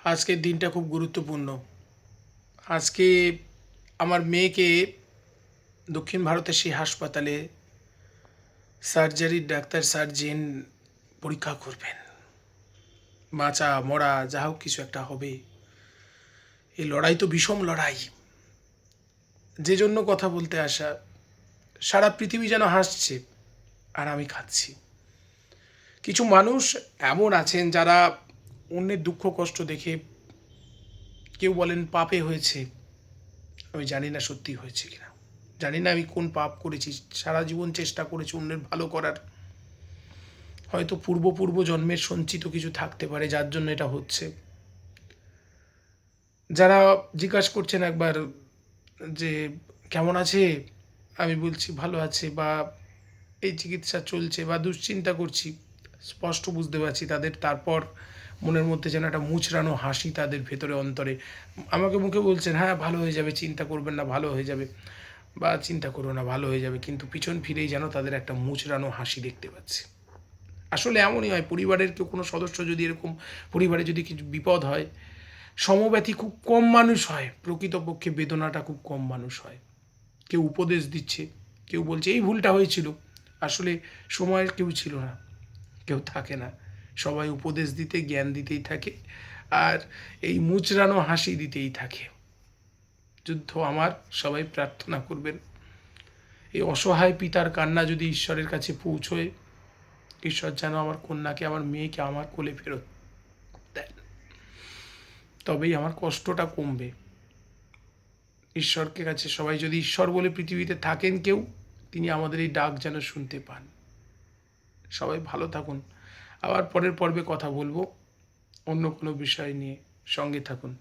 আজকের দিনটা খুব গুরুত্বপূর্ণ। আজকে আমার মেয়েকে দক্ষিণ ভারতের সেই হাসপাতালে সার্জারির ডাক্তার সার্জেন পরীক্ষা করবেন। বাঁচা মরা যা হোক কিছু একটা হবে। এই লড়াই তো বিষম লড়াই। যে জন্য কথা বলতে আসা, সারা পৃথিবী যেন হাসছে আর আমি খাচ্ছি। কিছু মানুষ এমন আছেন যারা অন্যের দুঃখ কষ্ট দেখে, কেউ বলেন পাপে হয়েছে। আমি জানি না সত্যি হয়েছে কিনা, জানি না আমি কোন পাপ করেছি। সারা জীবন চেষ্টা করেছি অন্যের ভালো করার। হয়তো পূর্ব জন্মের সঞ্চিত কিছু থাকতে পারে যার জন্য এটা হচ্ছে। যারা জিজ্ঞাসা করছেন একবার যে কেমন আছে, আমি বলছি ভালো আছে, বা এই চিকিৎসা চলছে, বা দুশ্চিন্তা করছি, স্পষ্ট বুঝতে পারছি তাদের। তারপর মনের মধ্যে যেন একটা মুচড়ানো হাসি তাদের ভেতরে অন্তরে। আমাকে মুখে বলছেন হ্যাঁ ভালো হয়ে যাবে, চিন্তা করবেন না, ভালো হয়ে যাবে, বা চিন্তা করো না, ভালো হয়ে যাবে, কিন্তু পিছন ফিরেই যেন তাদের একটা মুচড়ানো হাসি দেখতে পাচ্ছি। আসলে এমনই হয়, পরিবারের কেউ কোনো সদস্য যদি এরকম, পরিবারে যদি কিছু বিপদ হয়, সমব্যথী খুব কম মানুষ হয়, প্রকৃতপক্ষে বেদনাটা খুব কম মানুষ হয়। কেউ উপদেশ দিচ্ছে, কেউ বলছে এই ভুলটা হয়েছিল, আসলে সময়ের কেউ ছিল না, কেউ থাকে না। সবাই উপদেশ দিতে, জ্ঞান দিতেই থাকে, আর এই মুচড়ানো হাসি দিতেই থাকে। যুদ্ধ আমার, সবাই প্রার্থনা করবেন এই অসহায় পিতার কান্না যদি ঈশ্বরের কাছে পৌঁছয়, ঈশ্বর যেন আমার কন্যাকে, আমার মেয়েকে আমার কোলে ফেরত দেন, তবেই আমার কষ্টটা কমবে। ঈশ্বরকে কাছে সবাই যদি ঈশ্বর বলে পৃথিবীতে থাকেন কেউ, তিনি আমাদের এই ডাক যেন শুনতে পান। সবাই ভালো থাকুন। আবার পরের পর্বে কথা বলবো অন্য কোনো বিষয় নিয়ে। সঙ্গে থাকুন।